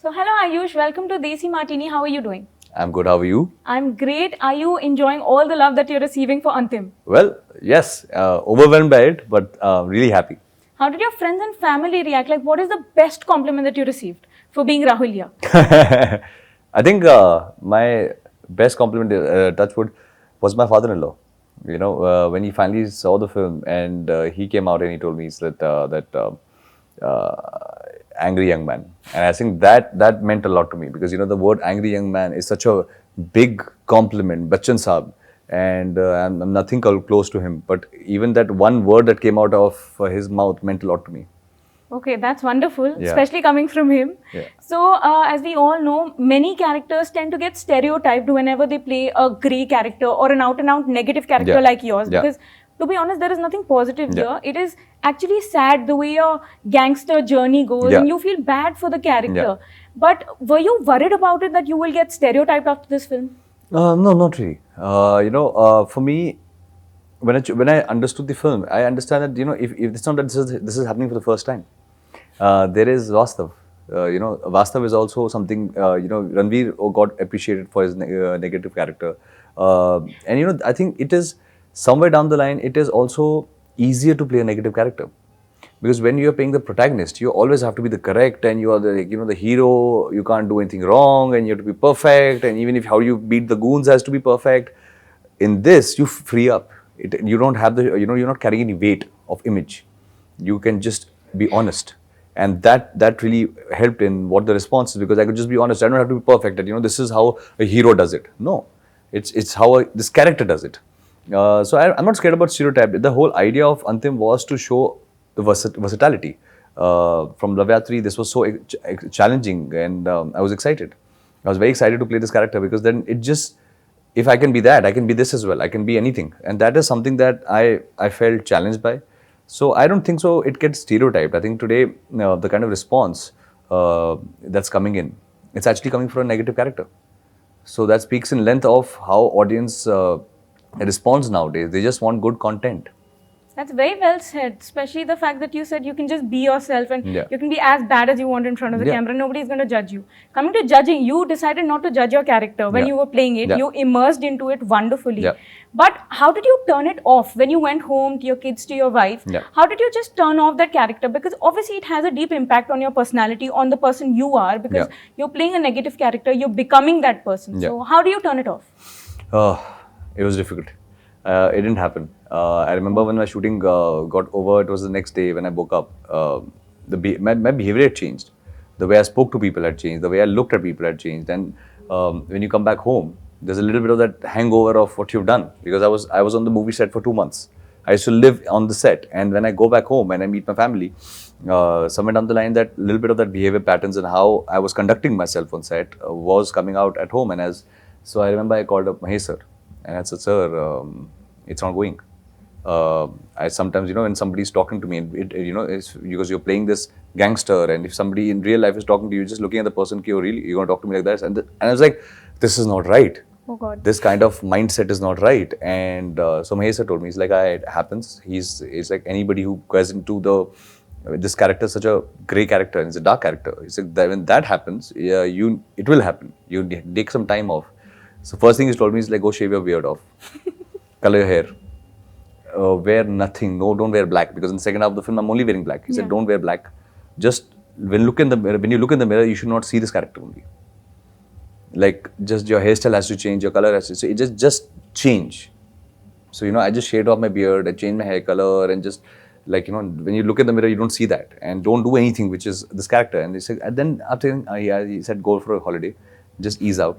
So hello Ayush, welcome to Desimartini. How are you doing? I'm good. How are you? I'm great. Are you enjoying all the love that you're receiving for Antim? Well, yes, overwhelmed by it, but really happy. How did your friends and family react? Like, what is the best compliment that you received for being Rahulya? I think my best compliment, touchwood, was my father-in-law. You know, when he finally saw the film and he came out and he told me angry young man, and I think that meant a lot to me because the word angry young man is such a big compliment, Bachchan Saab, and I'm nothing close to him, but even that one word that came out of his mouth meant a lot to me. Okay, that's wonderful, Yeah. especially coming from him. Yeah. So, as we all know, many characters tend to get stereotyped whenever they play a grey character or an out-and-out negative character Yeah. like yours. Yeah. Because, to be honest, there is nothing positive Yeah. here. It is actually sad the way your gangster journey goes, Yeah. and you feel bad for the character. Yeah. But were you worried about it that you will get stereotyped after this film? No, not really. For me, when I understood the film, I understand that if it's not that this is happening for the first time. There is Vastav. Vastav is also something. Ranveer got appreciated for his negative character, and I think it is somewhere down the line. It is also easier to play a negative character. Because when you are playing the protagonist, you always have to be the correct, and you are the hero. You can't do anything wrong, and you have to be perfect. And even if how you beat the goons has to be perfect. In this, you free up. You don't have you're not carrying any weight of image. You can just be honest, and that really helped in what the response is because I could just be honest. I don't have to be perfect. That this is how a hero does it. No, it's how this character does it. So I'm not scared about stereotype. The whole idea of Antim was to show the versatility. From Loveyatri, this was so challenging, and I was excited. I was very excited to play this character because then it just, if I can be that, I can be this as well. I can be anything, and that is something that I felt challenged by. So I don't think so. It gets stereotyped. I think today the kind of response that's coming in, it's actually coming from a negative character. So that speaks in length of how audience responds nowadays. They just want good content. That's very well said, especially the fact that you said you can just be yourself and Yeah. you can be as bad as you want in front of the Yeah. camera. Nobody is going to judge you. Coming to judging, you decided not to judge your character when Yeah. you were playing it. Yeah. You immersed into it wonderfully. Yeah. But how did you turn it off when you went home to your kids, to your wife? Yeah. How did you just turn off that character? Because obviously it has a deep impact on your personality, on the person you are, because Yeah. you're playing a negative character, you're becoming that person. Yeah. So how do you turn it off? It was difficult. It didn't happen. I remember when my shooting got over, it was the next day when I woke up. My behavior had changed. The way I spoke to people had changed. The way I looked at people had changed. And when you come back home, there's a little bit of that hangover of what you've done. Because I was on the movie set for 2 months. I used to live on the set. And when I go back home and I meet my family, somewhere down the line, that little bit of that behavior patterns and how I was conducting myself on set was coming out at home. So I remember I called up Mahesh sir. And I said, sir, it's not going. I sometimes, when somebody's talking to me, it's because you're playing this gangster, and if somebody in real life is talking to you, just looking at the person, you're going to talk to me like that? And I was like, this is not right. Oh God. This kind of mindset is not right. And so Mahesh sir told me, he's like, it happens. He's like anybody who goes into this character is such a grey character, and it's a dark character. He said that when that happens, it will happen. You take some time off. So first thing he told me is like, go shave your beard off, color your hair, wear nothing. No, don't wear black, because in the second half of the film I'm only wearing black. He said, don't wear black. Just when you look in the mirror, you should not see this character only. Like just your hairstyle has to change, your color has to change. So it just change. So I just shaved off my beard, I changed my hair color, and just like when you look in the mirror, you don't see that, and don't do anything which is this character. And he said, and then after he said, go for a holiday, just ease out.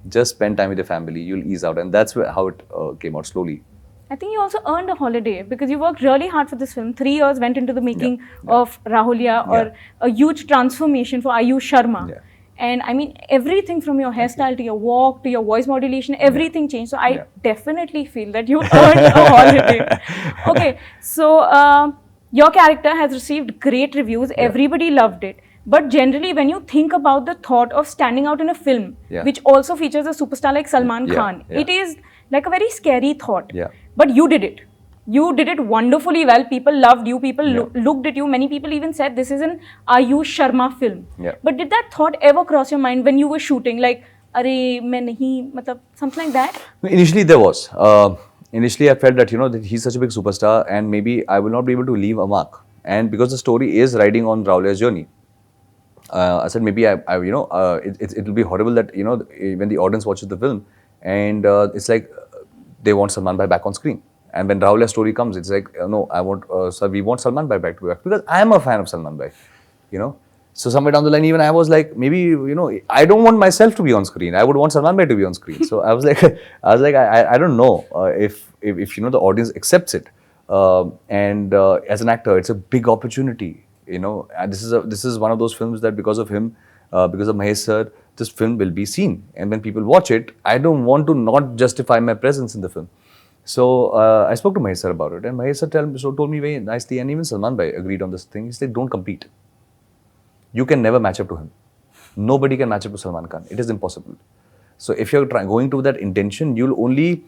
Just spend time with your family, you'll ease out. And that's how it came out slowly. I think you also earned a holiday because you worked really hard for this film. 3 years went into the making of Rahulya, or a huge transformation for Aayush Sharma. Yeah. And I mean, everything from your hairstyle to your walk to your voice modulation, everything changed. So I definitely feel that you earned a holiday. Okay, so your character has received great reviews. Everybody loved it. But generally, when you think about the thought of standing out in a film, which also features a superstar like Salman Khan, it is like a very scary thought. Yeah. But you did it. You did it wonderfully well. People loved you. People looked at you. Many people even said this is an Ayush Sharma film. Yeah. But did that thought ever cross your mind when you were shooting? Like, "Arey, main nahi," matlab, something like that? Initially, there was. Initially, I felt that, that he's such a big superstar and maybe I will not be able to leave a mark. And because the story is riding on Rahulya's journey, I said maybe it will be horrible that, when the audience watches the film and it's like they want Salman Bhai back on screen. And when Rahulya's story comes, it's like, no, we want Salman Bhai back to back because I am a fan of Salman Bhai, So somewhere down the line, even I was like, maybe, I don't want myself to be on screen. I would want Salman Bhai to be on screen. So I was like, I don't know if the audience accepts it. And as an actor, it's a big opportunity. And this is one of those films that because of him, because of Mahesh sir, this film will be seen. And when people watch it, I don't want to not justify my presence in the film. So I spoke to Mahesh sir about it, and Mahesh sir told me very nicely, and even Salman Bhai agreed on this thing. He said, don't compete. You can never match up to him. Nobody can match up to Salman Khan. It is impossible. So if you're going to that intention, you'll only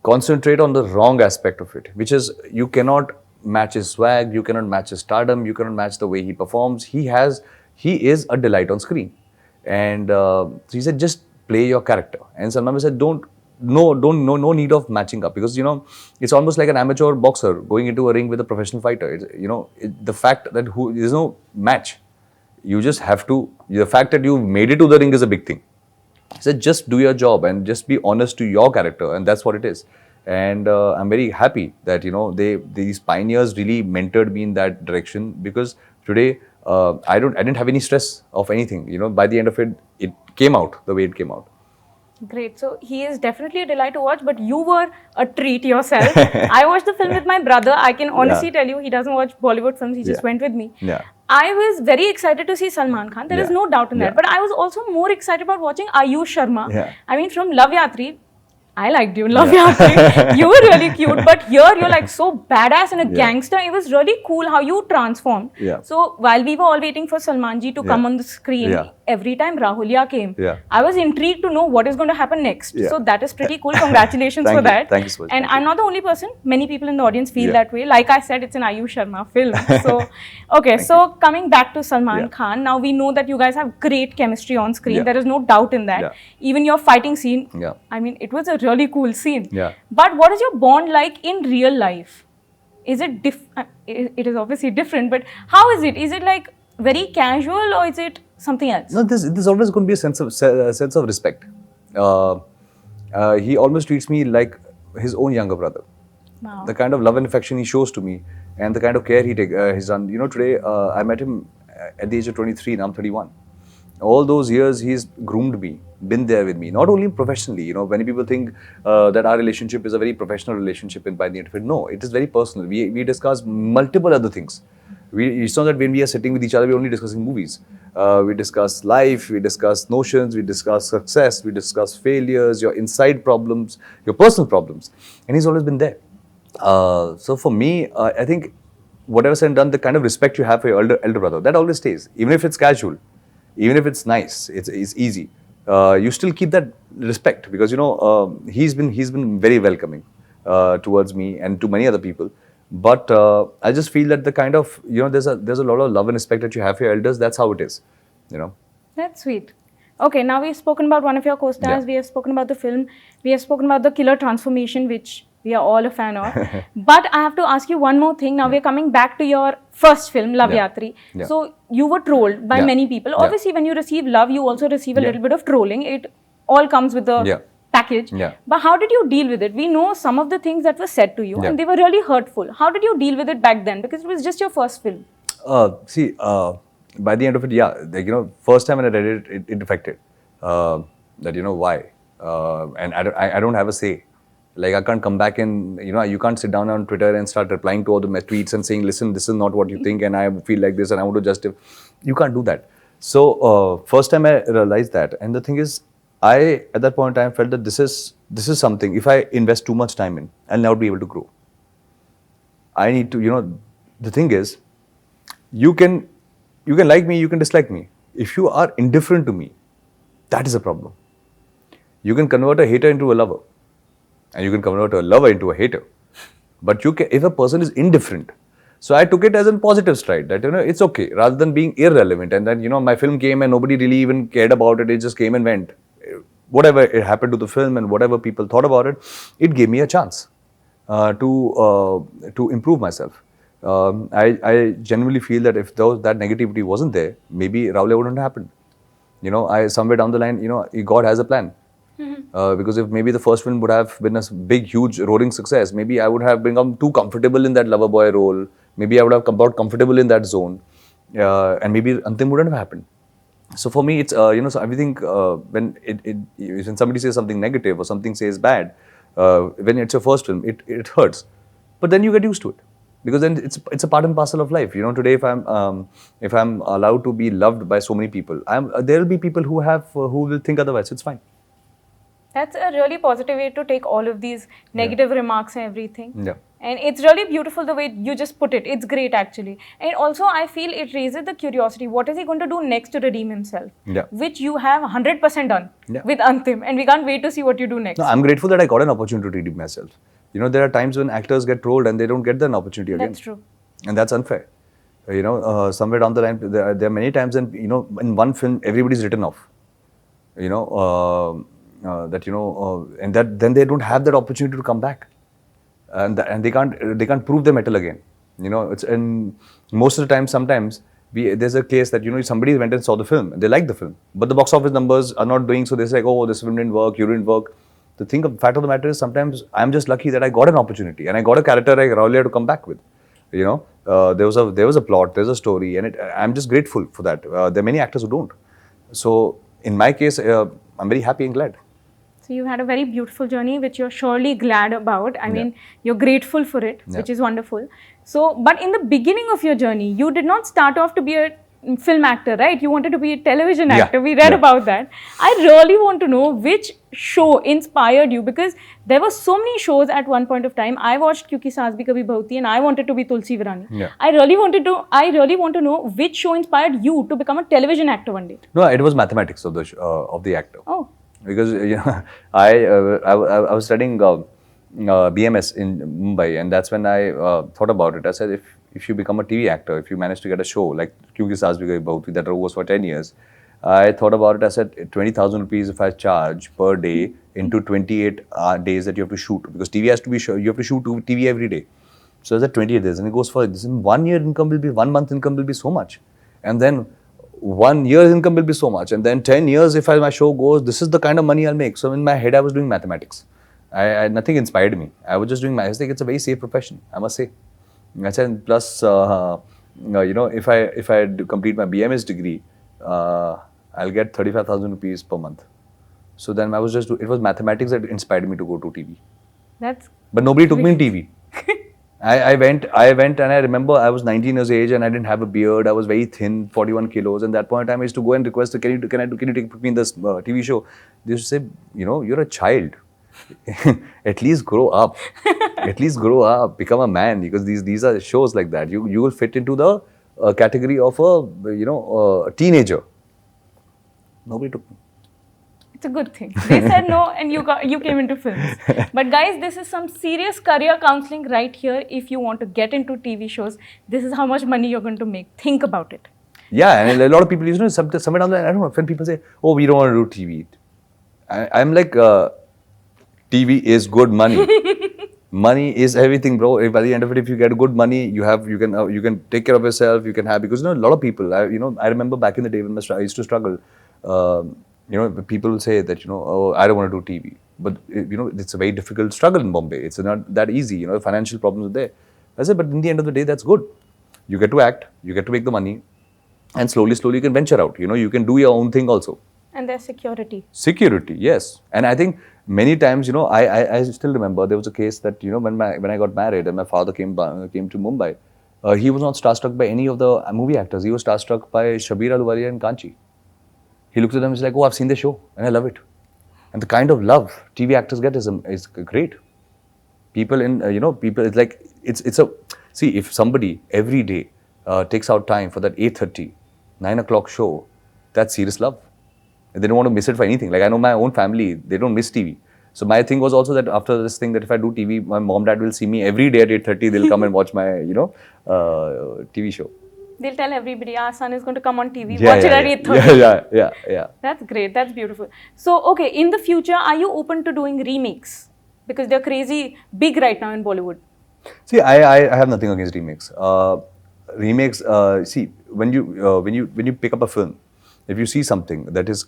concentrate on the wrong aspect of it, which is you cannot match his swag, you cannot match his stardom, you cannot match the way he performs. He is a delight on screen. And so he said, just play your character. And Salman said, no need of matching up, because it's almost like an amateur boxer going into a ring with a professional fighter. The fact that there's no match. You just have to, the fact that you made it to the ring is a big thing. He said, just do your job and just be honest to your character, and that's what it is. And I'm very happy that, these pioneers really mentored me in that direction, because today I didn't have any stress of anything. By the end of it, it came out the way it came out. Great. So he is definitely a delight to watch, but you were a treat yourself. I watched the film with my brother. I can honestly tell you, he doesn't watch Bollywood films. He just went with me. Yeah. I was very excited to see Salman Khan. There is no doubt in that. But I was also more excited about watching Aayush Sharma. Yeah. I mean, from Loveyatri, I liked you in Loveyatri. You were really cute. But here, you're like so badass and a gangster. It was really cool how you transformed. Yeah. So while we were all waiting for Salman ji to come on the screen, every time Rahulya came, I was intrigued to know what is going to happen next. So that is pretty cool. Congratulations for that. Thank you so much. And I'm not the only person. Many people in the audience feel that way. Like I said, it's an Aayush Sharma film. So, okay. So coming back to Salman Khan, now we know that you guys have great chemistry on screen. There is no doubt in that. Even your fighting scene, I mean, it was a really cool scene. But what is your bond like in real life? Is it it is obviously different, but how is it? Is it like very casual, or is it something else? No, there's always going to be a sense of respect. He almost treats me like his own younger brother. Wow. The kind of love and affection he shows to me, and the kind of care he's done. Today I met him at the age of 23, now I'm 31. All those years he's groomed me, been there with me, not only professionally. Many people think that our relationship is a very professional relationship, and by the end of it, no, it is very personal. We discuss multiple other things. It's not that when we are sitting with each other, we're only discussing movies. We discuss life, we discuss notions, we discuss success, we discuss failures, your inside problems, your personal problems. And he's always been there. So for me, I think whatever said and done, the kind of respect you have for your elder brother, that always stays. Even if it's casual, even if it's nice, it's easy. You still keep that respect, because he's been very welcoming towards me and to many other people. But I just feel that the kind of there's a lot of love and respect that you have for your elders. That's how it is. That's sweet. Okay, now we've spoken about one of your co-stars. We have spoken about the film. We have spoken about the killer transformation, which we are all a fan of. But I have to ask you one more thing. Now we're coming back to your first film, Loveyatri. So you were trolled by many people. Obviously, when you receive love, you also receive a little bit of trolling. It all comes with the package. But how did you deal with it? We know some of the things that were said to you, and they were really hurtful. How did you deal with it back then? Because it was just your first film. See, by the end of it, first time when I read it, it affected. That why, and I don't have a say. Like, I can't come back and, you can't sit down on Twitter and start replying to all the tweets and saying, listen, this is not what you think and I feel like this and I want to justify. You can't do that. So, first time I realized that. And the thing is, I, at that point in time, felt that this is something, if I invest too much time in, I'll never be able to grow. I need to, the thing is, you can like me, you can dislike me. If you are indifferent to me, that is a problem. You can convert a hater into a lover. And you can convert a lover into a hater. But if a person is indifferent, so I took it as a positive stride that, it's okay, rather than being irrelevant. And then, my film came and nobody really even cared about it. It just came and went. Whatever it happened to the film and whatever people thought about it, it gave me a chance to improve myself. I genuinely feel that if that negativity wasn't there, maybe Rahulya wouldn't have happened. Somewhere down the line, God has a plan. Because if maybe the first film would have been a big, huge, roaring success, maybe I would have become too comfortable in that lover boy role. Maybe I would have got comfortable in that zone, and maybe Antim wouldn't have happened. So for me, it's so I think when somebody says something negative or something says bad, when it's your first film, it hurts, but then you get used to it. Because then it's a part and parcel of life. Today if I'm allowed to be loved by so many people, there will be people who will think otherwise. It's fine. That's a really positive way to take all of these negative remarks and everything. Yeah. And it's really beautiful the way you just put it. It's great actually. And also I feel it raises the curiosity. What is he going to do next to redeem himself? Yeah. Which you have 100% done with Antim. And we can't wait to see what you do next. No, I'm grateful that I got an opportunity to redeem myself. There are times when actors get trolled and they don't get an opportunity again. That's true. And that's unfair. Somewhere down the line, there are many times when, in one film, everybody's written off. And that then they don't have that opportunity to come back. And they can't prove their mettle again. And most of the time, sometimes there's a case that somebody went and saw the film and they liked the film, but the box office numbers are not doing so. They say, like, oh, this film didn't work, you didn't work. The fact of the matter is, sometimes I'm just lucky that I got an opportunity and I got a character like Rahulya to come back with. There was a plot, there's a story, and I'm just grateful for that. There are many actors who don't. So in my case, I'm very happy and glad. So you had a very beautiful journey, which you're surely glad about. I mean, you're grateful for it, which is wonderful. So, but in the beginning of your journey, you did not start off to be a film actor, right? You wanted to be a television actor. We read about that. I really want to know which show inspired you, because there were so many shows at one point of time. I watched Kyunki Saas Bhi Kabhi Bahu Thi and I wanted to be Tulsi Virani. I really want to know which show inspired you to become a television actor one day. No, it was mathematics of the actor. Oh. Because I was studying BMS in Mumbai, and that's when I thought about it. I said, if you become a TV actor, if you manage to get a show like Kyunki Saas Bhi Kabhi Bahu Thi, that was for 10 years, I thought about it. I said, 20,000 rupees if I charge per day into 28 days that you have to shoot, because TV has to be you have to shoot TV every day. So that's 28 days, and it goes for this. In 1 year income will be 1 month income will be so much, and then 1 year's income will be so much, and then 10 years if my show goes, this is the kind of money I'll make. So in my head I was doing mathematics. Nothing inspired me. I was just doing maths. It's a very safe profession, I must say. I said, plus if I complete my BMS degree, I'll get 35,000 rupees per month. So then it was mathematics that inspired me to go to TV. But nobody took me in TV. I went and I remember I was 19 years of age and I didn't have a beard. I was very thin, 41 kilos. And at that point in time, I used to go and request, can you take me in this TV show? They used to say, you're a child. At least grow up. At least grow up. Become a man. Because these are shows like that. You will fit into the category of a teenager. Nobody took me. It's a good thing. They said no and you came into films. But guys, this is some serious career counseling right here. If you want to get into TV shows, this is how much money you're going to make. Think about it. Yeah, and a lot of people, somewhere down the line, I don't know, when people say, oh, we don't want to do TV. I'm like, TV is good money. Money is everything, bro. By the end of it, if you get good money, you can take care of yourself. You can have, because a lot of people. I remember back in the day when I used to struggle. People will say that oh, I don't want to do TV, but it's a very difficult struggle in Bombay. It's not that easy. Financial problems are there. I said, but in the end of the day, that's good. You get to act, you get to make the money, and slowly you can venture out. You can do your own thing also. And there's security. Security, yes. And I think many times, I still remember there was a case that when I got married and my father came to Mumbai, he was not starstruck by any of the movie actors. He was starstruck by Shabir Ahluwalia and Kanchi. He looked at them and was like, oh, I've seen the show and I love it. And the kind of love TV actors get is great. People it's like, see, if somebody every day takes out time for that 8:30, 9 o'clock show, that's serious love. They don't want to miss it for anything. Like, I know my own family, they don't miss TV. So my thing was also that after this thing, that if I do TV, my mom dad will see me every day at 8:30. They'll come and watch my TV show. They'll tell everybody, our son is going to come on TV. Yeah, Watch it at 8:30. Yeah. That's great. That's beautiful. So, okay, in the future, are you open to doing remakes? Because they're crazy big right now in Bollywood. See, I have nothing against remakes. Remakes. See, when you pick up a film, if you see something that is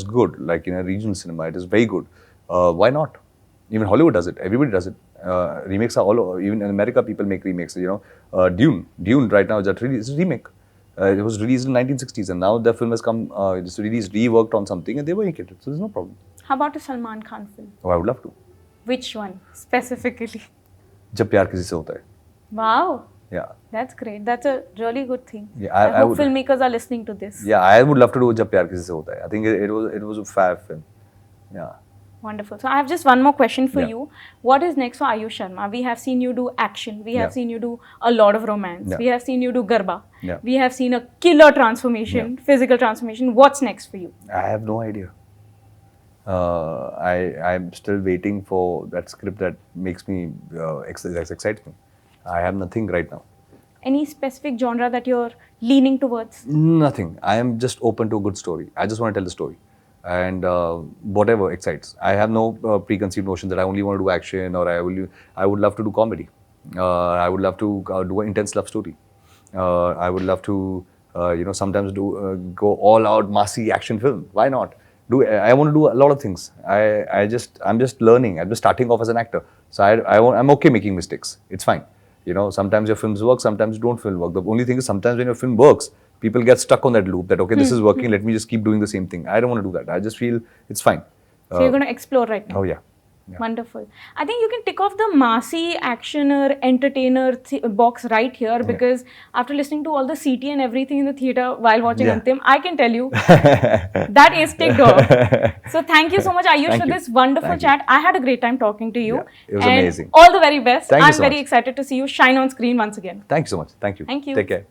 good, like in a regional cinema, it is very good. Why not? Even Hollywood does it. Everybody does it. Remakes are all over. Even in America, people make remakes. Dune right now is a remake. It was released in 1960s, and now the film has come. It's released, reworked on something, and they were making it. So there's no problem. How about a Salman Khan film? Oh, I would love to. Which one specifically? जब प्यार किसी से होता है. Wow. Yeah. That's great. That's a really good thing. Yeah, I hope filmmakers are listening to this. Yeah, I would love to do जब प्यार किसी से होता है. I think it was a fab film. Yeah. Wonderful. So I have just one more question for Yeah. you. What is next for Aayush Sharma? We have seen you do action. We have Yeah. seen you do a lot of romance. Yeah. We have seen you do garba. Yeah. We have seen a killer transformation, physical transformation. What's next for you? I have no idea. I'm still waiting for that script that makes me that excites me. I have nothing right now. Any specific genre that you're leaning towards? Nothing. I am just open to a good story. I just want to tell the story, and whatever excites. I have no preconceived notion that I only want to do action, or I would love to do comedy. I would love to do an intense love story. I would love to sometimes go all out massy action film. Why not? I want to do a lot of things. I'm just learning. I'm just starting off as an actor. So I'm okay making mistakes. It's fine. Sometimes your films work, sometimes don't film work. The only thing is sometimes when your film works, people get stuck on that loop that, okay, this is working, let me just keep doing the same thing. I don't want to do that. I just feel it's fine. So you're going to explore right now? Oh, yeah. Wonderful. I think you can tick off the massy actioner, entertainer box right here, because after listening to all the CT and everything in the theatre while watching Antim, I can tell you that is ticked off. So thank you so much, Aayush, for this wonderful chat. I had a great time talking to you. Yeah, it was amazing. All the very best. Thank you I'm so very much. excited to see you shine on screen once again. Thank you so much. Thank you. Thank you. Take care.